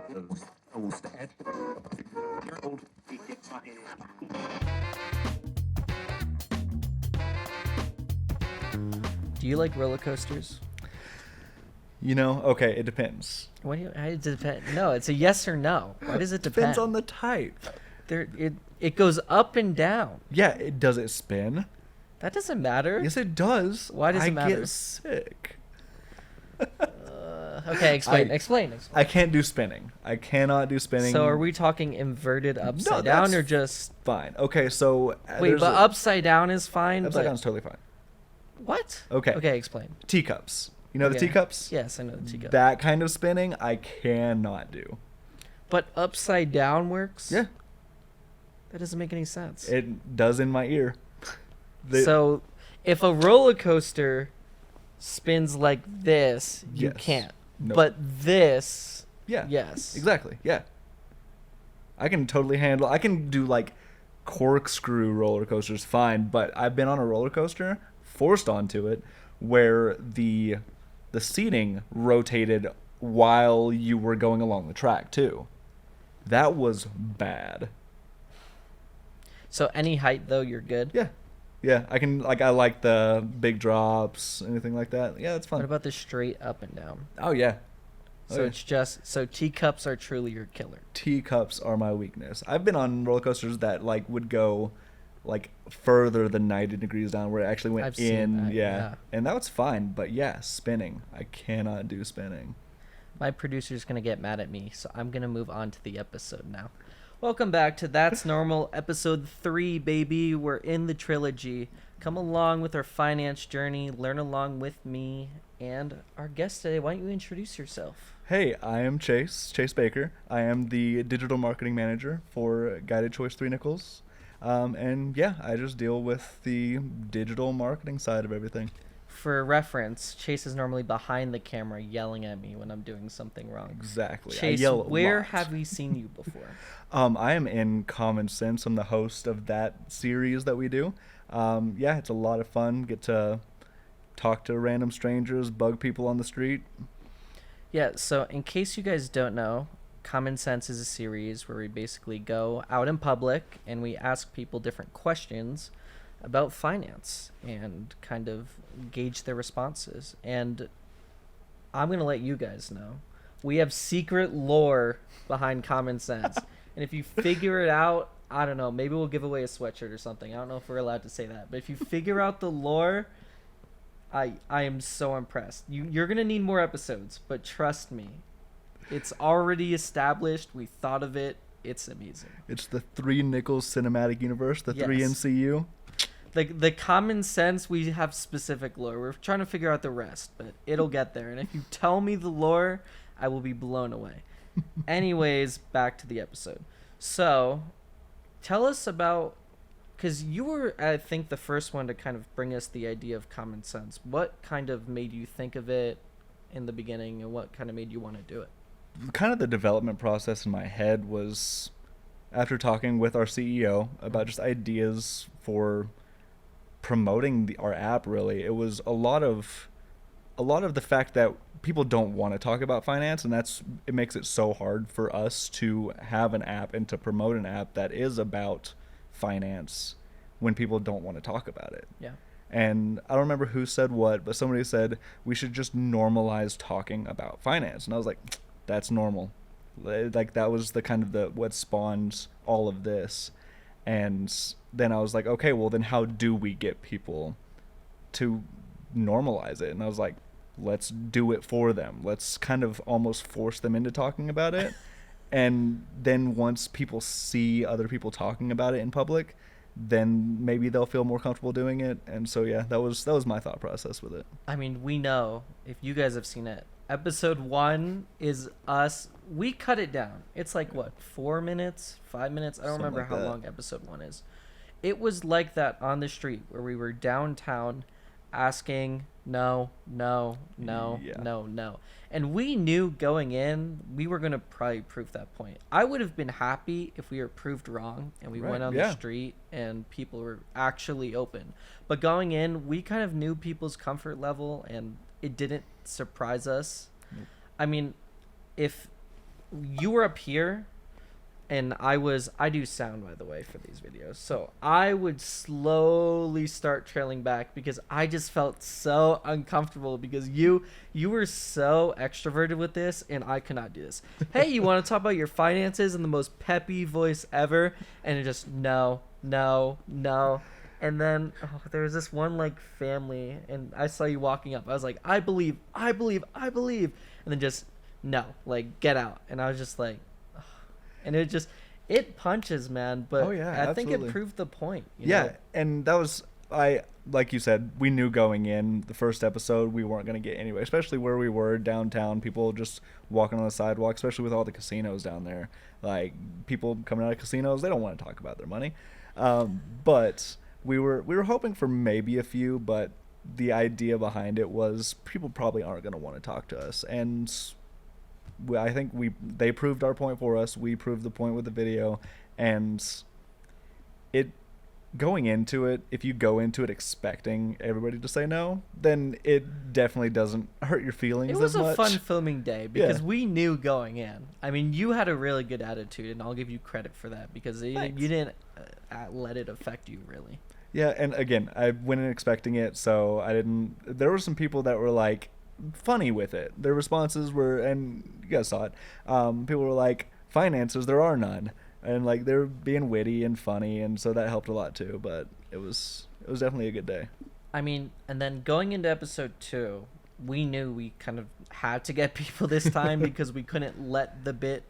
Do you like roller coasters? Okay, it depends. How does it depend? No, it's a yes or no. Why does it depend? Depends on the type. It goes up and down. Yeah, does it spin? That doesn't matter. Yes, it does. Why does it matter? I get sick. Okay, explain. I can't do spinning. I cannot do spinning. So are we talking inverted upside down or just... Fine. Okay, so... Wait, but upside down is fine? Upside down is totally fine. What? Okay. Okay, explain. Teacups. You know the teacups? Yes, I know the teacups. That kind of spinning, I cannot do. But upside down works? Yeah. That doesn't make any sense. It does in my ear. So, if a roller coaster spins like this, you can't. Nope. But this, yeah. Yes. Exactly, yeah. I can totally handle... I can do, like, corkscrew roller coasters fine, but I've been on a roller coaster, forced onto it, where the seating rotated while you were going along the track too. That was bad. So any height though, you're good? Yeah, I can, I like the big drops, anything like that. Yeah, it's fun. What about the straight up and down? Oh yeah. So it's just, so teacups are truly your killer. Teacups are my weakness. I've been on roller coasters that would go further than 90 degrees down, where it actually went I've seen that, yeah. And that was fine, but spinning. I cannot do spinning. My producer's going to get mad at me, so I'm going to move on to the episode now. Welcome back to That's Normal, episode 3, baby. We're in the trilogy. Come along with our finance journey, learn along with me, and our guest today. Why don't you introduce yourself? Hey, I am Chase Baker. I am the digital marketing manager for Guided Choice 3 Nickels. I just deal with the digital marketing side of everything. For reference, Chase is normally behind the camera yelling at me when I'm doing something wrong. Exactly. Chase, I yell a where lot. have we seen you before? I am in Common Sense. I'm the host of that series that we do. It's a lot of fun. Get to talk to random strangers, bug people on the street. Yeah, so in case you guys don't know, Common Sense is a series where we basically go out in public and we ask people different questions about finance and kind of gauge their responses. And I'm going to let you guys know, we have secret lore behind Common Sense. And if you figure it out, I don't know, maybe we'll give away a sweatshirt or something. I don't know if we're allowed to say that. But if you figure out the lore, I am so impressed. You're going to need more episodes, but trust me. It's already established. We thought of it. It's amazing. It's the 3 Nickels cinematic universe, the 3 NCU. The Common Sense, we have specific lore. We're trying to figure out the rest, but it'll get there. And if you tell me the lore, I will be blown away. Anyways, back to the episode. So, tell us about, because you were, I think, the first one to kind of bring us the idea of Common Sense. What kind of made you think of it in the beginning, and what kind of made you want to do it? Kind of the development process in my head was after talking with our CEO about just ideas for promoting our app. Really, it was a lot of the fact that people don't want to talk about finance, and it makes it so hard for us to have an app and to promote an app that is about finance when people don't want to talk about it. Yeah. And I don't remember who said what, but somebody said we should just normalize talking about finance, and I was like, that's normal. That was the kind of what spawned all of this. And then I was like, okay, well then how do we get people to normalize it? And I was like, let's do it for them. Let's kind of almost force them into talking about it. And then once people see other people talking about it in public, then maybe they'll feel more comfortable doing it. And so that was my thought process with it. I mean, we know, if you guys have seen it, episode 1 is us. We cut it down. It's like, what, 4 minutes, 5 minutes? I don't remember how long episode 1 is. It was like that on the street where we were downtown asking no. And we knew going in, we were going to probably prove that point. I would have been happy if we were proved wrong and we went on the street and people were actually open. But going in, we kind of knew people's comfort level and it didn't surprise us. I mean, if you were up here, and I do sound, by the way, for these videos, so I would slowly start trailing back because I just felt so uncomfortable because you were so extroverted with this and I could not do this. Hey, you want to talk about your finances in the most peppy voice ever? And it just no, no, no. And then there was this one like family, and I saw you walking up. I was like, I believe, I believe, I believe, and then just no, like get out. And I was just like, and it punches, man. Oh But yeah, I think it absolutely. proved the point. Yeah, and that was I like you said, we knew going in the first episode we weren't going to get anywhere, especially where we were downtown, people just walking on the sidewalk, especially with all the casinos down there. Like people coming out of casinos, they don't want to talk about their money. But we were hoping for maybe a few, but the idea behind it was people probably aren't going to want to talk to us, and I think they proved our point for us. We proved the point with the video, and it going into it, if you go into it expecting everybody to say no, then it definitely doesn't hurt your feelings it as was a much. fun filming day because Yeah. we knew going in. I mean, you had a really good attitude, and I'll give you credit for that because Thanks. you didn't let it affect you really. Yeah, and again, I went in expecting it, so I didn't. There were some people that were like funny with it. Their responses were, and you guys saw it. People were like, "Finances, there are none," and like they're being witty and funny, and so that helped a lot too. But it was definitely a good day. I mean, and then going into episode 2, we knew we kind of had to get people this time because we couldn't let the bit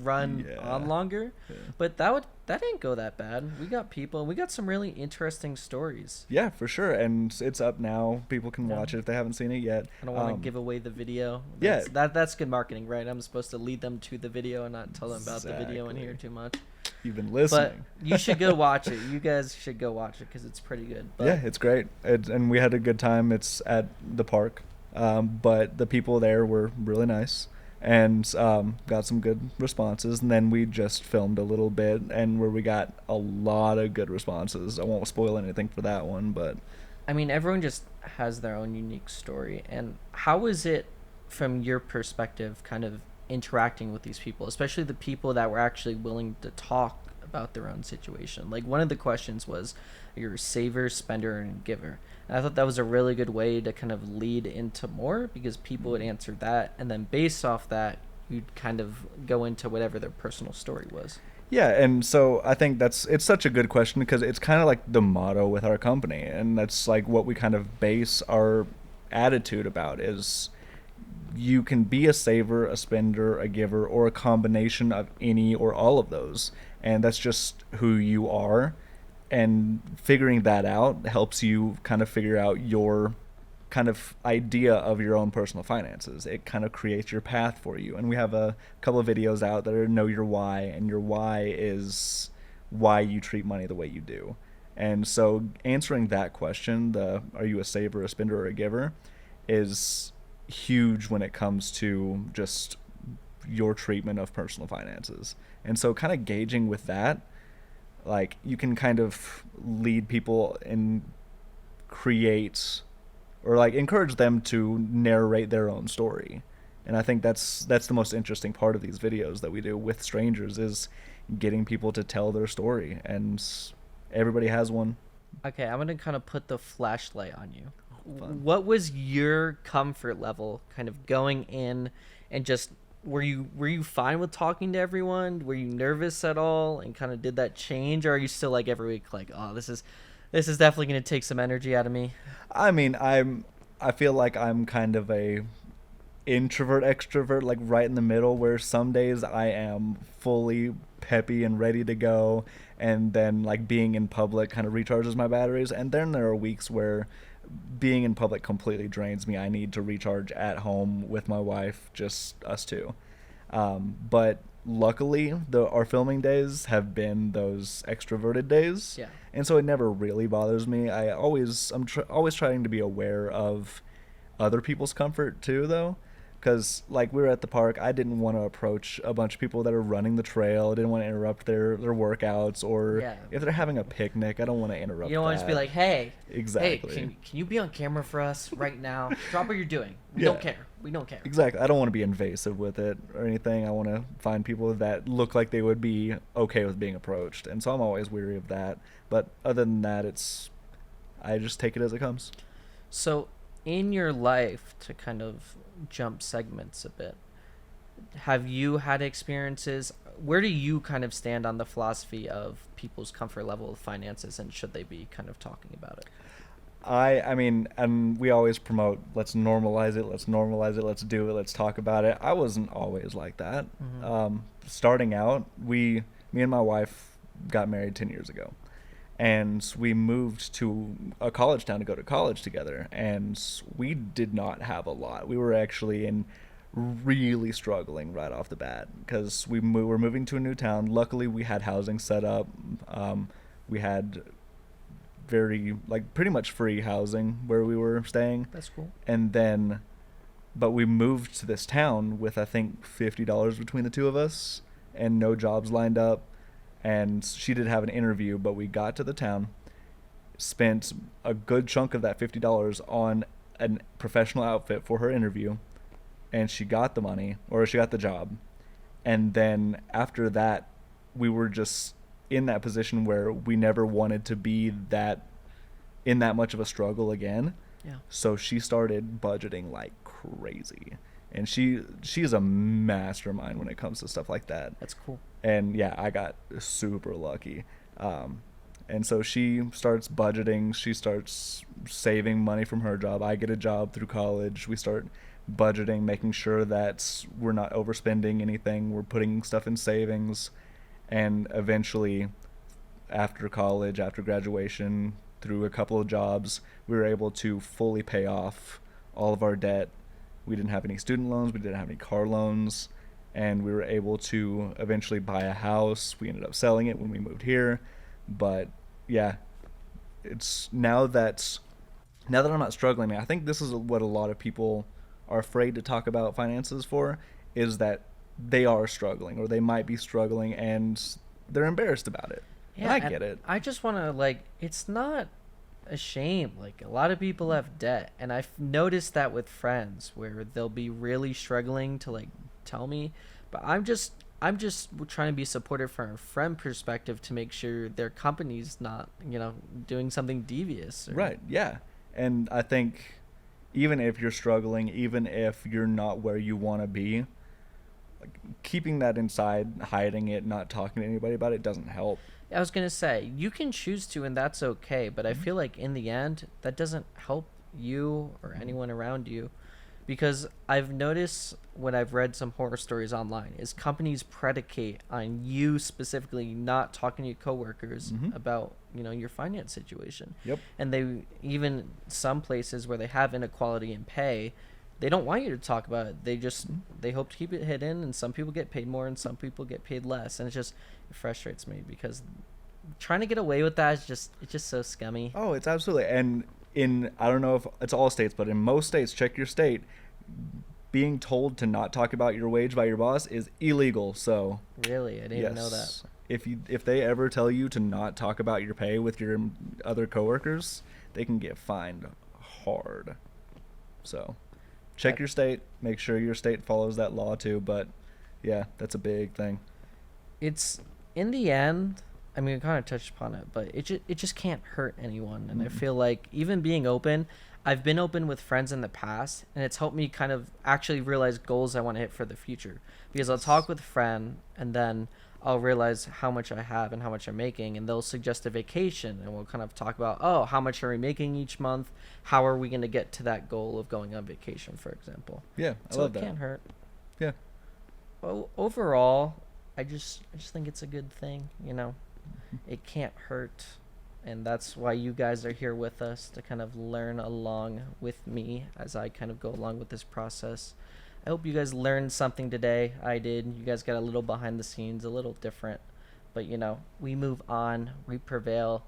run Yeah. on longer. Yeah. But that didn't go that bad. We got people. We got some really interesting stories. Yeah, for sure, and it's up now. People can Yeah. watch it if they haven't seen it yet. I don't want to give away the video. yeah. That's good marketing, right? I'm supposed to lead them to the video and not tell them about the video in here Exactly. too much. You've been But listening. you should go watch it. You guys should go watch it because it's pretty good. But Yeah, it's great, and we had a good time. It's at the park, but the people there were really nice, and got some good responses. And then we just filmed a little bit, and where we got a lot of good responses. I won't spoil anything for that one, but I mean, everyone just has their own unique story. And how is it, from your perspective, kind of interacting with these people, especially the people that were actually willing to talk about their own situation? Like, one of the questions was, you're a saver, spender, and giver. And I thought that was a really good way to kind of lead into more because people would answer that. And then based off that, you'd kind of go into whatever their personal story was. yeah. And so I think it's such a good question because it's kind of like the motto with our company, and that's like what we kind of base our attitude about is you can be a saver, a spender, a giver, or a combination of any or all of those. And that's just who you are. And figuring that out helps you kind of figure out your kind of idea of your own personal finances. It kind of creates your path for you. And we have a couple of videos out that are Know Your Why, and your why is why you treat money the way you do. And so answering that question, the are you a saver, a spender, or a giver, is huge when it comes to just your treatment of personal finances. And so kind of gauging with that, like you can kind of lead people and create or like encourage them to narrate their own story. And I think that's the most interesting part of these videos that we do with strangers is getting people to tell their story, and everybody has one. Okay, I'm gonna kind of put the flashlight on you. Fun. What was your comfort level kind of going in, and just were you fine with talking to everyone? Were you nervous at all, and kind of did that change, or are you still like every week like, oh, this is definitely gonna take some energy out of me? I mean, I feel like I'm kind of a introvert extrovert, like right in the middle, where some days I am fully peppy and ready to go, and then like being in public kind of recharges my batteries, and then there are weeks where being in public completely drains me. I need to recharge at home with my wife, just us two. But luckily, our filming days have been those extroverted days, Yeah. and so it never really bothers me. Always trying to be aware of other people's comfort too, though, because like we were at the park, I didn't want to approach a bunch of people that are running the trail. I didn't want to interrupt their workouts, or Yeah. if they're having a picnic, I don't want to interrupt. You don't want to just be that. like, hey, Exactly. hey, can you be on camera for us right now? Drop what you're doing. We Yeah. don't care. We don't care. Exactly. I don't want to be invasive with it or anything. I want to find people that look like they would be okay with being approached. And so I'm always weary of that. But other than that, I just take it as it comes. So, in your life, to kind of jump segments a bit, have you had experiences? Where do you kind of stand on the philosophy of people's comfort level with finances, and should they be kind of talking about it? I mean, and we always promote, let's normalize it, let's normalize it, let's do it, let's talk about it. I wasn't always like that. Mm-hmm. Starting out, me and my wife got married 10 years ago. And we moved to a college town to go to college together. And we did not have a lot. We were actually in really struggling right off the bat because were moving to a new town. Luckily, we had housing set up. We had very, like, pretty much free housing where we were staying. That's cool. And then, but we moved to this town with, I think, $50 between the two of us and no jobs lined up. And she did have an interview, but we got to the town, spent a good chunk of that $50 on a professional outfit for her interview, and she got the money, or she got the job. And then after that, we were just in that position where we never wanted to be in that much of a struggle again. Yeah. So she started budgeting like crazy. And she's a mastermind when it comes to stuff like that. That's cool. And yeah, I got super lucky. And so she starts budgeting. She starts saving money from her job. I get a job through college. We start budgeting, making sure that we're not overspending anything. We're putting stuff in savings. And eventually, after college, after graduation, through a couple of jobs, we were able to fully pay off all of our debt. We didn't have any student loans. We didn't have any car loans. And we were able to eventually buy a house. We ended up selling it when we moved here. But yeah, it's now that I'm not struggling, I think this is what a lot of people are afraid to talk about finances for, is that they are struggling or they might be struggling and they're embarrassed about it. Yeah, and I get it. I just want to, like, it's not a shame. Like, a lot of people have debt, and I've noticed that with friends where they'll be really struggling to, like, tell me, but I'm just trying to be supportive from a friend perspective to make sure their company's not, doing something devious. Right. Yeah. And I think even if you're struggling, even if you're not where you want to be, like, keeping that inside, hiding it, not talking to anybody about it doesn't help. I was going to say, you can choose to, and that's okay, but I feel like in the end, that doesn't help you or anyone around you. Because I've noticed when I've read some horror stories online is companies predicate on you specifically not talking to your coworkers about, your finance situation. Yep. And they, even some places where they have inequality in pay, they don't want you to talk about it. They hope to keep it hidden, and some people get paid more and some people get paid less. And it frustrates me because trying to get away with that it's just so scummy. Oh, it's absolutely. And I don't know if it's all states, but in most states, check your state, being told to not talk about your wage by your boss is illegal. So really, I didn't even know that. If they ever tell you to not talk about your pay with your other coworkers, they can get fined hard. So check your state, make sure your state follows that law too. But yeah, that's a big thing. It's, in the end, I mean, we kind of touched upon it, but it just can't hurt anyone. And I feel like even being open, I've been open with friends in the past, and it's helped me kind of actually realize goals I want to hit for the future. Because I'll talk with a friend, and then I'll realize how much I have and how much I'm making, and they'll suggest a vacation, and we'll kind of talk about, oh, how much are we making each month? How are we going to get to that goal of going on vacation, for example? Yeah, I so love that. So it can't hurt. Yeah. Well, overall, I just think it's a good thing, It can't hurt, and that's why you guys are here with us to kind of learn along with me as I kind of go along with this process. I hope you guys learned something today. I did. You guys got a little behind the scenes, a little different, but we move on, we prevail.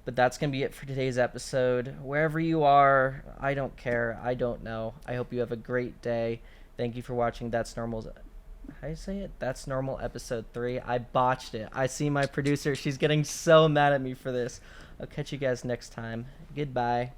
But that's going to be it for today's episode. Wherever you are, I don't care. I don't know. I hope you have a great day. Thank you for watching That's Normal. How do you say it? That's Normal episode 3. I botched it. I see my producer. She's getting so mad at me for this. I'll catch you guys next time. Goodbye.